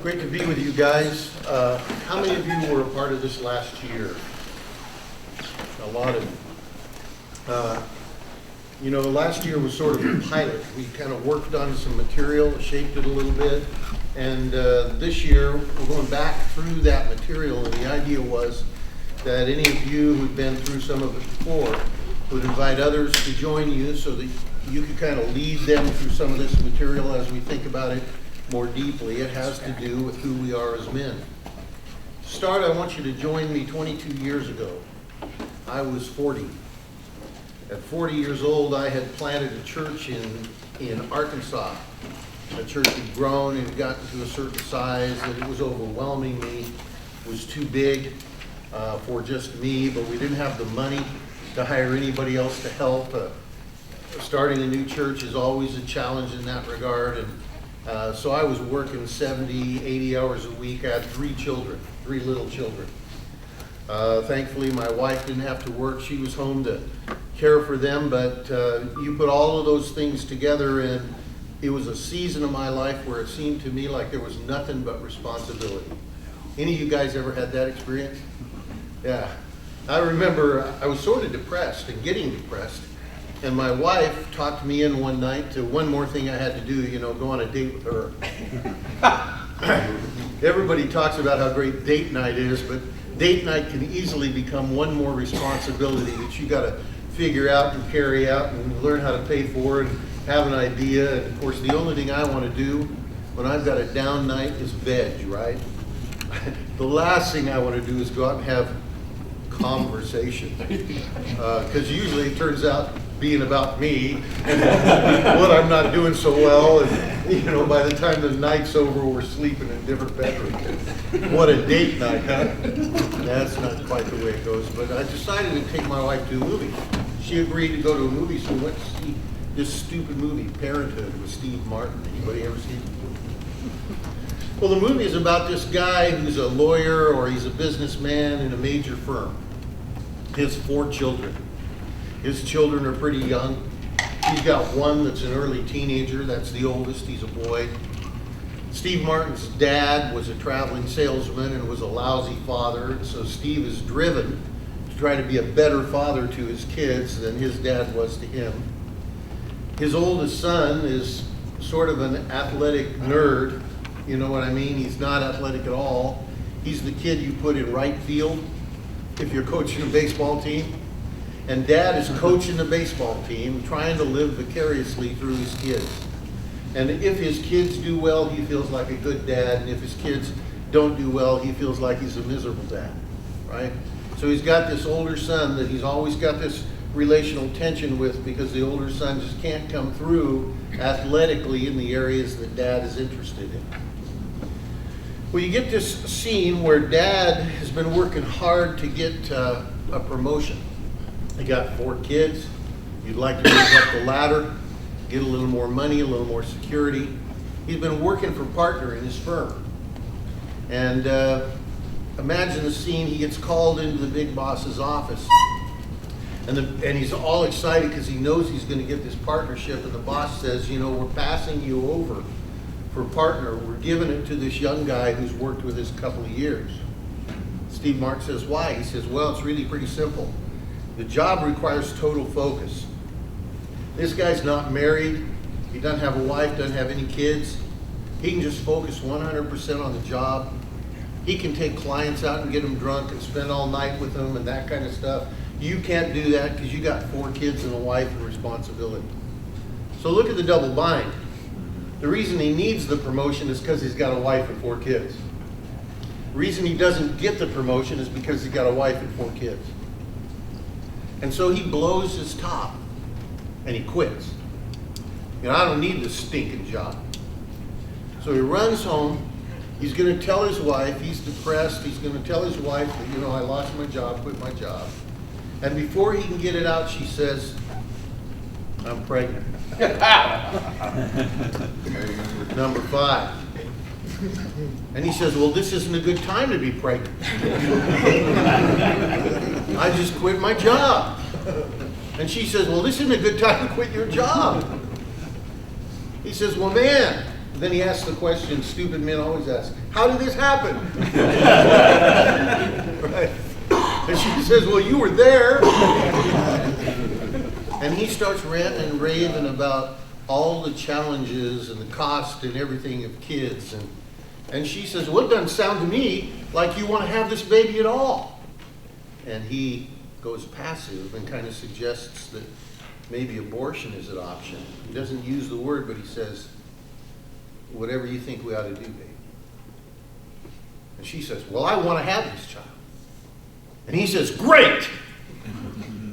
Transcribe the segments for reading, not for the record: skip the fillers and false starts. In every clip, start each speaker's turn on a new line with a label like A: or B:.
A: Great to be with you guys. How many of you were a part of this last year? A lot of you. Last year was sort of a pilot. We kind of worked on some material, shaped it a little bit, and this year we're going back through that material, and the idea was that any of you who've been through some of it before would invite others to join you so that you could kind of lead them through some of this material as we think about it more deeply. It has to do with who we are as men. To start, I want you to join me 22 years ago. I was 40. At 40 years old, I had planted a church in Arkansas. The church had grown and gotten to a certain size that it was overwhelming me. It was too big for just me, but we didn't have the money to hire anybody else to help. Starting a new church is always a challenge in that regard, and so I was working 70, 80 hours a week. I had 3 children, 3 little children. Thankfully, my wife didn't have to work. She was home to care for them, but you put all of those things together, and it was a season of my life where it seemed to me like there was nothing but responsibility. Any of you guys ever had that experience? Yeah. I remember I was sort of depressed and getting depressed, and my wife talked me in one night to one more thing I had to do, go on a date with her. Everybody talks about how great date night is, but date night can easily become one more responsibility that you got to figure out and carry out and learn how to pay for and have an idea. And of course, the only thing I want to do when I've got a down night is veg, right? The last thing I want to do is go out and have conversation, because usually it turns out being about me and what I'm not doing so well, and by the time the night's over, we're sleeping in different bedrooms. What a date night, huh? That's not quite the way it goes, but I decided to take my wife to a movie. She agreed to go to a movie, so we went to see this stupid movie, Parenthood, with Steve Martin. Anybody ever seen it? Well, the movie is about this guy who's a lawyer or he's a businessman in a major firm. He has 4 children. His children are pretty young. He's got one that's an early teenager. That's the oldest. He's a boy. Steve Martin's dad was a traveling salesman and was a lousy father. So Steve is driven to try to be a better father to his kids than his dad was to him. His oldest son is sort of an athletic nerd. You know what I mean? He's not athletic at all. He's the kid you put in right field if you're coaching a baseball team. And dad is coaching the baseball team, trying to live vicariously through his kids. And if his kids do well, he feels like a good dad. And if his kids don't do well, he feels like he's a miserable dad, right? So he's got this older son that he's always got this relational tension with, because the older son just can't come through athletically in the areas that dad is interested in. Well, you get this scene where dad has been working hard to get a promotion. He got 4 kids. You'd like to move up the ladder, get a little more money, a little more security. He's been working for partner in his firm. And imagine the scene. He gets called into the big boss's office. And he's all excited because he knows he's going to get this partnership. And the boss says, we're passing you over for partner. We're giving it to this young guy who's worked with us a couple of years. Steve Martin says, why? He says, well, it's really pretty simple. The job requires total focus. This guy's not married. He doesn't have a wife, doesn't have any kids. He can just focus 100% on the job. He can take clients out and get them drunk and spend all night with them and that kind of stuff. You can't do that because you got 4 kids and a wife and responsibility. So look at the double bind. The reason he needs the promotion is because he's got a wife and 4 kids. The reason he doesn't get the promotion is because he's got a wife and 4 kids. And so he blows his top and he quits. I don't need this stinking job. So he runs home. He's going to tell his wife, he's depressed. He's going to tell his wife that, I lost my job, quit my job. And before he can get it out, she says, I'm pregnant. Number 5. And he says, well, this isn't a good time to be pregnant. I just quit my job. And she says, well, this isn't a good time to quit your job. He says, well, man, Then he asks the question stupid men always ask, how did this happen? Right? And she says, well, you were there. And he starts ranting and raving about all the challenges and the cost and everything of kids. And she says, well, it doesn't sound to me like you want to have this baby at all. And he goes passive and kind of suggests that maybe abortion is an option. He doesn't use the word, but he says, whatever you think we ought to do, baby. And she says, well, I want to have this child. And he says, great.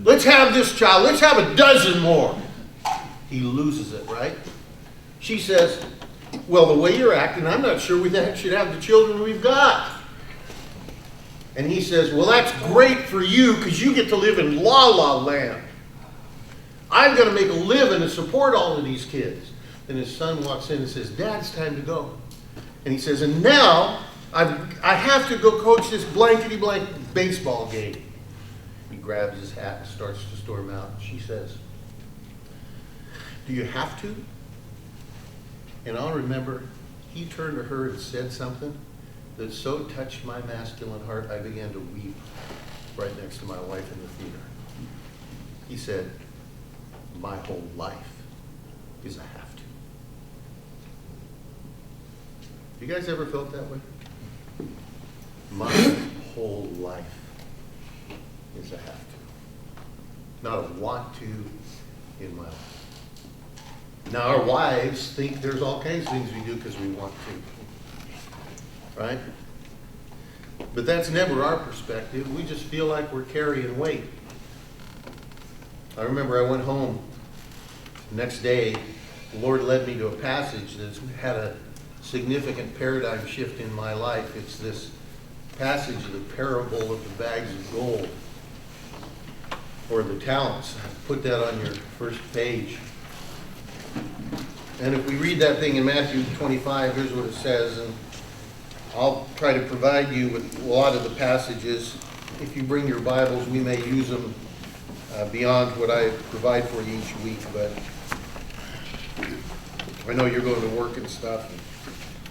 A: Let's have this child. Let's have a dozen more. He loses it, right? She says, well, the way you're acting, I'm not sure we should have the children we've got. And he says, well, that's great for you because you get to live in la-la land. I'm going to make a living and support all of these kids. And his son walks in and says, Dad, it's time to go. And he says, and now I have to go coach this blankety-blank baseball game. He grabs his hat and starts to storm out. She says, do you have to? And I'll remember he turned to her and said something that so touched my masculine heart, I began to weep right next to my wife in the theater. He said, my whole life is a have to. You guys ever felt that way? My whole life is a have to. Not a want to in my life. Now our wives think there's all kinds of things we do because we want to. Right? But that's never our perspective. We just feel like we're carrying weight. I remember I went home. The next day, the Lord led me to a passage that's had a significant paradigm shift in my life. It's this passage of the parable of the bags of gold, or the talents. Put that on your first page. And if we read that thing in Matthew 25, here's what it says, and I'll try to provide you with a lot of the passages. If you bring your Bibles, we may use them beyond what I provide for you each week, but I know you're going to work and stuff,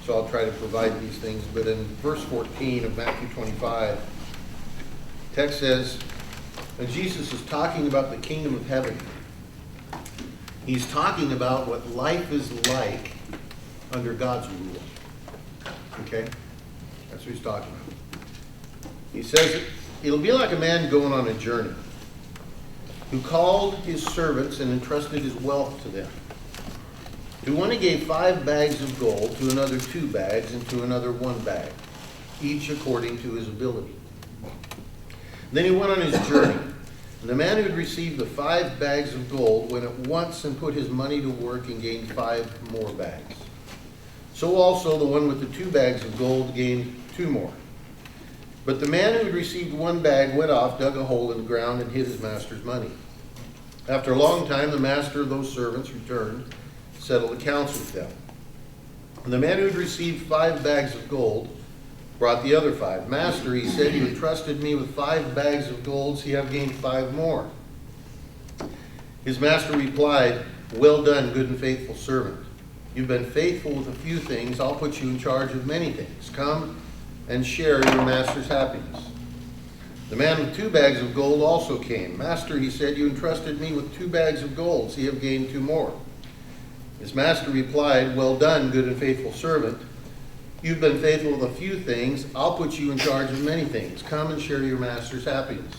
A: so I'll try to provide these things. But in verse 14 of Matthew 25, the text says, and Jesus is talking about the kingdom of heaven. He's talking about what life is like under God's rule. Okay? That's what he's talking about. He says it'll be like a man going on a journey who called his servants and entrusted his wealth to them. To one he gave 5 bags of gold, to another 2 bags, and to another 1 bag, each according to his ability. Then he went on his journey. And the man who had received the 5 bags of gold went at once and put his money to work and gained 5 more bags. So also the one with the 2 bags of gold gained 2 more. But the man who had received 1 bag went off, dug a hole in the ground, and hid his master's money. After a long time, the master of those servants returned, settled accounts with them. And the man who had received 5 bags of gold brought the other 5. Master, he said, you entrusted me with 5 bags of gold, so you have gained 5 more. His master replied, well done, good and faithful servant. You've been faithful with a few things. I'll put you in charge of many things. Come and share your master's happiness. The man with 2 bags of gold also came. Master, he said, you entrusted me with 2 bags of gold, so you have gained 2 more. His master replied, well done, good and faithful servant. You've been faithful with a few things. I'll put you in charge of many things. Come and share your master's happiness.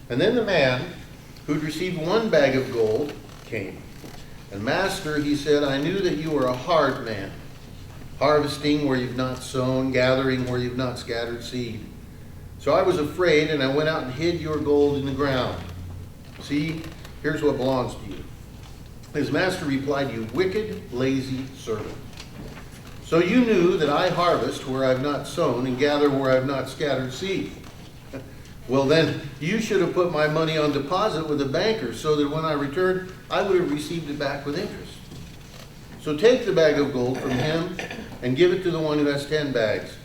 A: And then the man who'd received 1 bag of gold came. And master, he said, I knew that you were a hard man, harvesting where you've not sown, gathering where you've not scattered seed. So I was afraid, and I went out and hid your gold in the ground. See, here's what belongs to you. His master replied, you wicked, lazy servant. So you knew that I harvest where I've not sown and gather where I've not scattered seed. Well then, you should have put my money on deposit with a banker so that when I returned, I would have received it back with interest. So take the bag of gold from him and give it to the one who has 10 bags.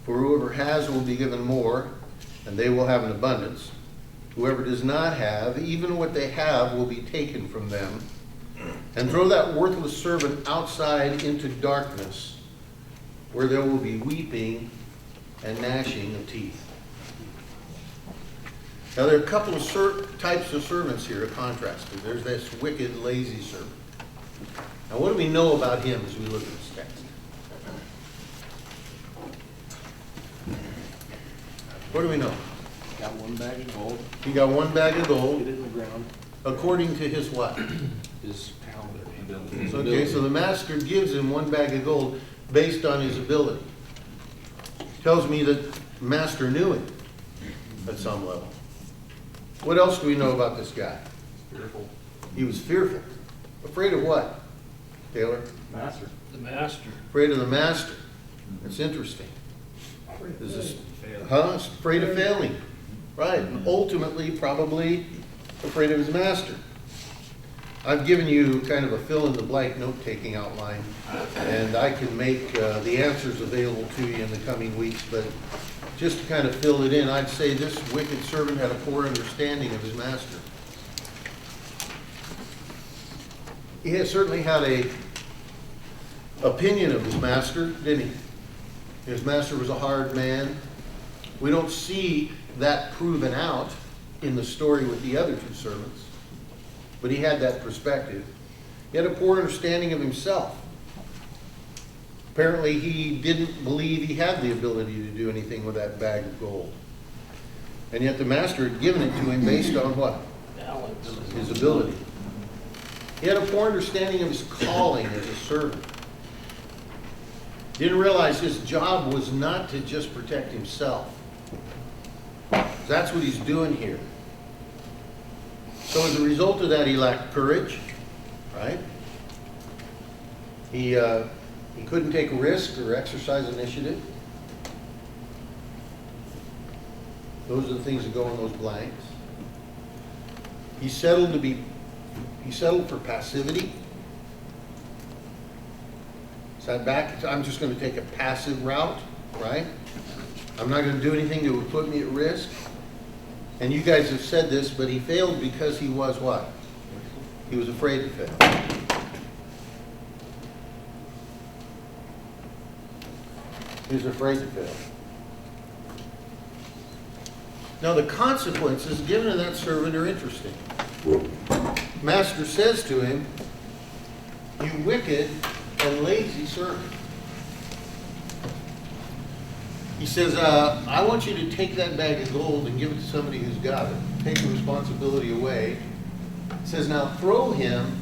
A: For whoever has will be given more, and they will have an abundance. Whoever does not have, even what they have will be taken from them. and throw that worthless servant outside into darkness, where there will be weeping and gnashing of teeth. Now, there are a couple of types of servants here to contrast to. There's this wicked, lazy servant. Now, what do we know about him as we look at this text? What do we know?
B: Got one bag of gold.
A: He got one bag of gold.
B: Hid it in the ground.
A: According to his what?
B: His talent. Ability.
A: Okay, so the master gives him one bag of gold based on his ability. Tells me that the master knew him at some level. What else do we know about this guy?
B: Fearful.
A: He was fearful. Afraid of what, Taylor?
B: Master.
C: The master.
A: Afraid of the master. That's interesting. Is this, afraid of failing. Right. And ultimately, probably afraid of his master. I've given you kind of a fill-in-the-blank note-taking outline, and I can make the answers available to you in the coming weeks, but just to kind of fill it in, I'd say this wicked servant had a poor understanding of his master. He certainly had a opinion of his master, didn't he? His master was a hard man. We don't see that proven out in the story with the other two servants, but he had that perspective. He had a poor understanding of himself. Apparently, he didn't believe he had the ability to do anything with that bag of gold. And yet the master had given it to him based on what?
C: Balance.
A: His ability. He had a poor understanding of his calling as a servant. Didn't realize his job was not to just protect himself. That's what he's doing here. So as a result of that, he lacked courage, right? He couldn't take a risk or exercise initiative. Those are the things that go in those blanks. He settled for passivity. Sat back, I'm just going to take a passive route, right? I'm not going to do anything that would put me at risk. And you guys have said this, but he failed because he was what? He was afraid to fail. He was afraid to fail. Now the consequences given to that servant are interesting. Master says to him, "You wicked and lazy servant." He says, I want you to take that bag of gold and give it to somebody who's got it. Take the responsibility away. He says, now throw him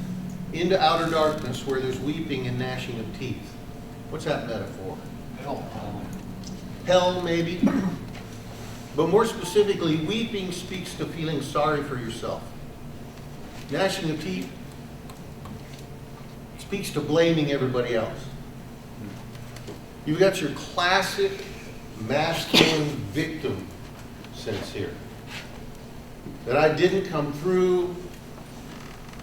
A: into outer darkness where there's weeping and gnashing of teeth. What's that metaphor?
C: Hell.
A: Hell, maybe. But more specifically, weeping speaks to feeling sorry for yourself. Gnashing of teeth speaks to blaming everybody else. You've got your classic masculine victim sense here. That I didn't come through,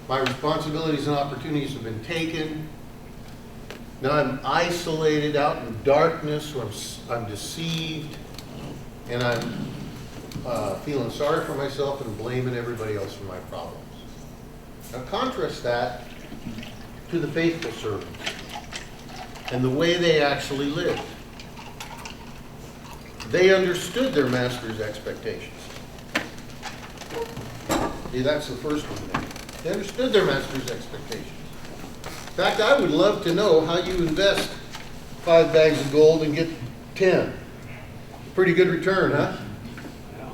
A: my responsibilities and opportunities have been taken. Now I'm isolated out in darkness, or I'm deceived, and I'm feeling sorry for myself and blaming everybody else for my problems. Now contrast that to the faithful servants and the way they actually lived. They understood their master's expectations. See, that's the first one. They understood their master's expectations. In fact, I would love to know how you invest 5 bags of gold and get 10. Pretty good return, huh?
C: Yeah.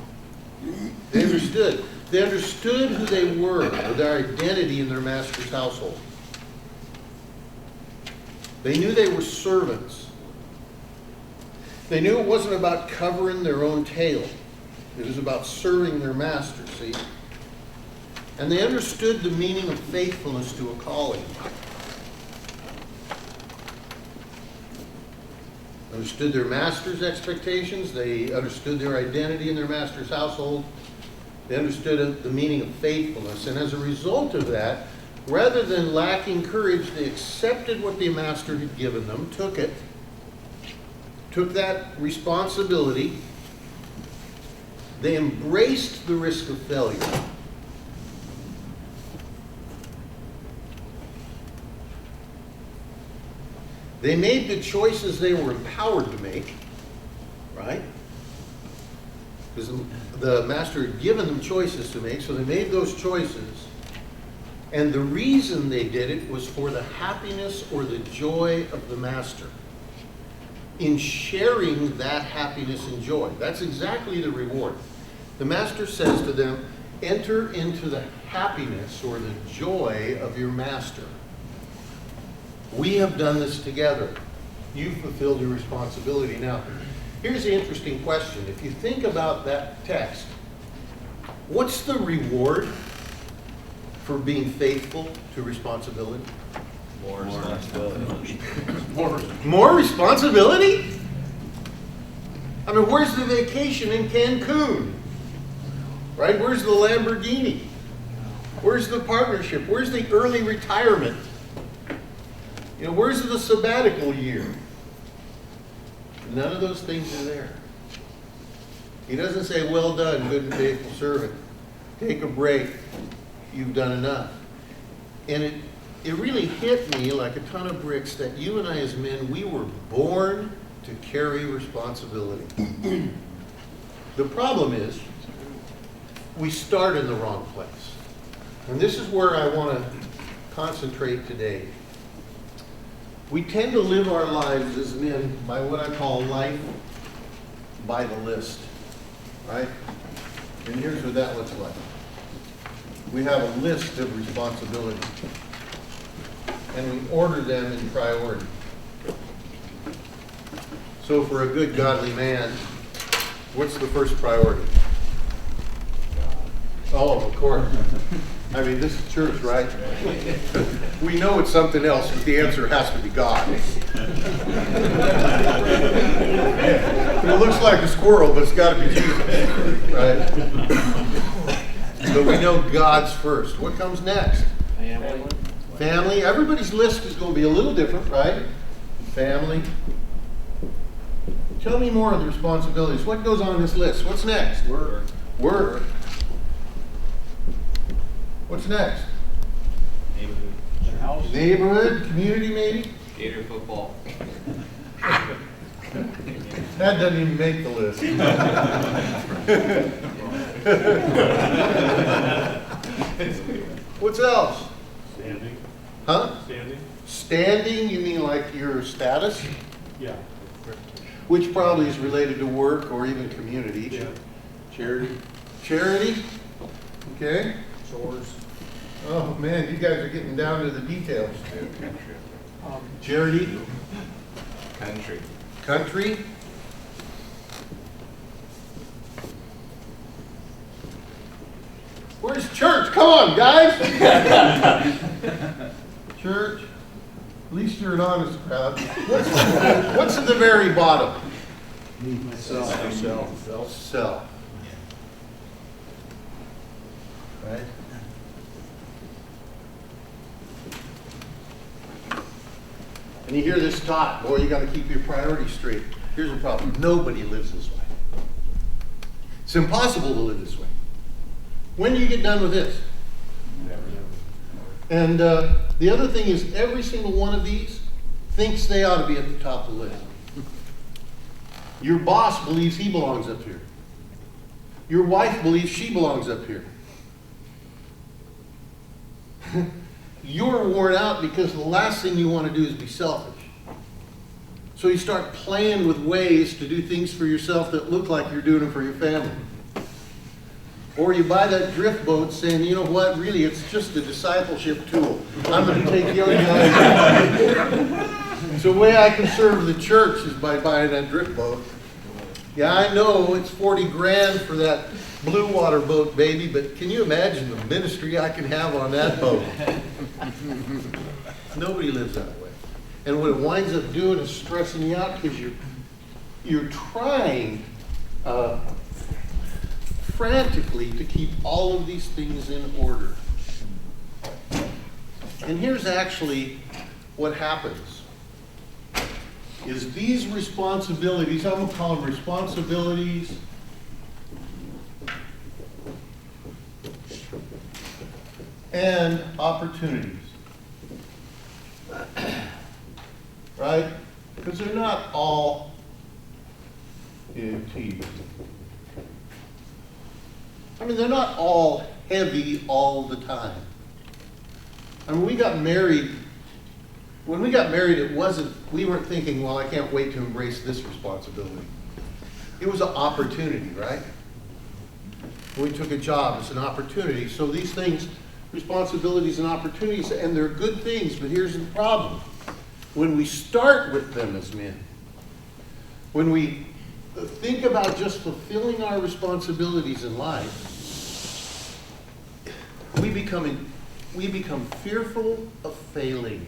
A: They understood. They understood who they were, or their identity in their master's household. They knew they were servants. They knew it wasn't about covering their own tail. It was about serving their master, see? And they understood the meaning of faithfulness to a calling. Understood their master's expectations. They understood their identity in their master's household. They understood the meaning of faithfulness. And as a result of that, rather than lacking courage, they accepted what the master had given them, took it, took that responsibility. They embraced the risk of failure. They made the choices they were empowered to make, right? Because the master had given them choices to make, so they made those choices. And the reason they did it was for the happiness or the joy of the master. In sharing that happiness and joy, that's exactly the reward. The master says to them, enter into the happiness or the joy of your master. We have done this together. You fulfilled your responsibility. Now, here's the interesting question. If you think about that text, what's the reward for being faithful to responsibility?
D: More responsibility.
A: More responsibility? I mean, where's the vacation in Cancun? Right? Where's the Lamborghini? Where's the partnership? Where's the early retirement? You know, where's the sabbatical year? None of those things are there. He doesn't say, well done, good and faithful servant. Take a break. You've done enough. And it really hit me like a ton of bricks that you and I as men, we were born to carry responsibility. The problem is, we start in the wrong place. And this is where I want to concentrate today. We tend to live our lives as men by what I call life by the list, right? And here's what that looks like. We have a list of responsibilities, and we order them in priority. So for a good godly man, what's the first priority? Oh, of course. I mean, this is church, right? We know it's something else, but the answer has to be God. It looks like a squirrel, but it's got to be Jesus, right? So we know God's first. What comes next?
C: Family.
A: Family. Everybody's list is going to be a little different, right? Family. Tell me more of the responsibilities. What goes on this list? What's next?
D: Work.
A: Work. What's next?
D: Neighborhood.
C: Their house.
A: Neighborhood, community maybe?
D: Gator football.
A: That doesn't even make the list. What's else?
E: Standing.
A: Huh?
E: Standing?
A: Standing, you mean like your status?
E: Yeah.
A: Which probably is related to work or even community.
E: Yeah.
A: Charity. Charity? Okay.
C: Chores.
A: Oh man, you guys are getting down to the details. Charity.
D: Country.
A: Country. Where's church? Come on, guys. Church. At least you're an honest crowd. What's at the very bottom?
C: Self.
A: Self. Right? And you hear this taught, boy, you got to keep your priorities straight. Here's the problem. Nobody lives this way. It's impossible to live this way. When do you get done with this? And the other thing is every single one of these thinks they ought to be at the top of the list. Your boss believes he belongs up here. Your wife believes she belongs up here. You're worn out because the last thing you want to do is be selfish. So you start playing with ways to do things for yourself that look like you're doing them for your family. Or you buy that drift boat saying, you know what, really it's just a discipleship tool. I'm going to take young guys. So the way I can serve the church is by buying that drift boat. Yeah, I know it's 40 grand for that blue water boat, baby, but can you imagine the ministry I can have on that boat? Nobody lives that way. And what it winds up doing is stressing you out because you're trying frantically to keep all of these things in order. And here's actually what happens. Is these responsibilities, I'm going to call them responsibilities, and opportunities, right? Because they're not all they're not all heavy all the time. I mean, we got married. When we got married, we weren't thinking, well, I can't wait to embrace this responsibility. It was an opportunity, right? When we took a job, it's an opportunity. So these things, responsibilities and opportunities, and they're good things, but here's the problem. When we start with them as men, when we think about just fulfilling our responsibilities in life, we become fearful of failing.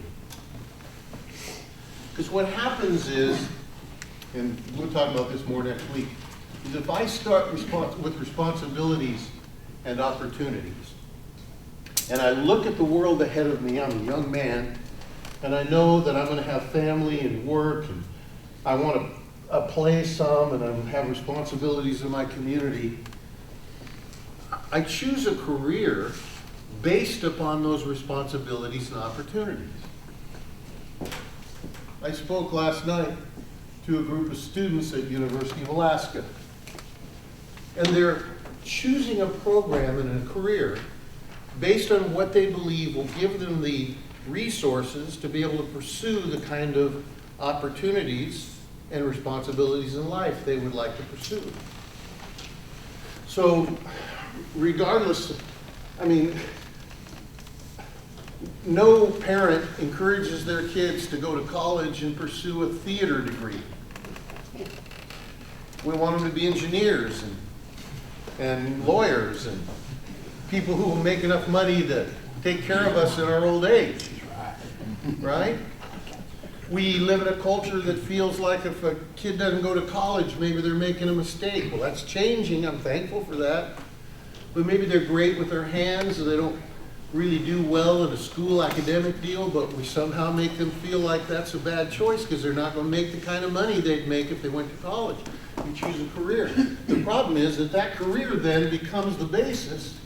A: Because what happens is, and we'll talk about this more next week, is if I start with responsibilities and opportunities, and I look at the world ahead of me, I'm a young man, and I know that I'm going to have family and work, and I want to play some, and I have responsibilities in my community, I choose a career based upon those responsibilities and opportunities. I spoke last night to a group of students at University of Alaska, and they're choosing a program and a career based on what they believe will give them the resources to be able to pursue the kind of opportunities and responsibilities in life they would like to pursue. So, regardless, no parent encourages their kids to go to college and pursue a theater degree. We want them to be engineers and lawyers and people who will make enough money to take care of us in our old age, right? We live in a culture that feels like if a kid doesn't go to college, maybe they're making a mistake. Well, that's changing. I'm thankful for that. But maybe they're great with their hands and they don't really do well in a school academic deal, but we somehow make them feel like that's a bad choice because they're not going to make the kind of money they'd make if they went to college. We choose a career. The problem is that that career then becomes the basis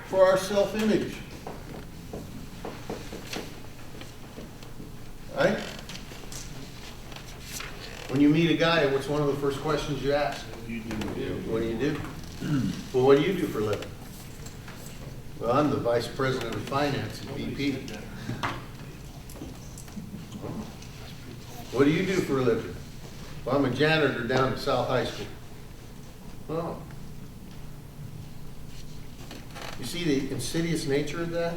A: for our self-image. Right? When you meet a guy, what's one of the first questions you ask? What do you do? Well, what do you do for a living? Well, I'm the vice president of finance at BP. What do you do for a living? Well, I'm a janitor down at South High School. Oh. You see the insidious nature of that?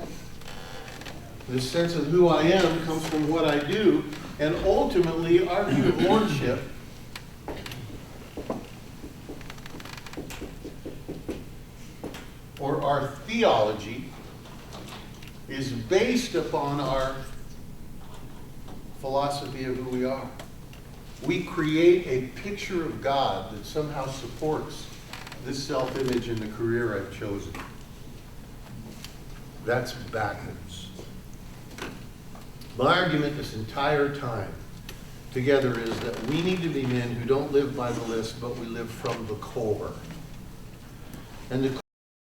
A: The sense of who I am comes from what I do, and ultimately our view of lordship or our theology is based upon our philosophy of who we are. We create a picture of God that somehow supports this self-image in the career I've chosen. That's backwards. My argument this entire time together is that we need to be men who don't live by the list, but we live from the core. And the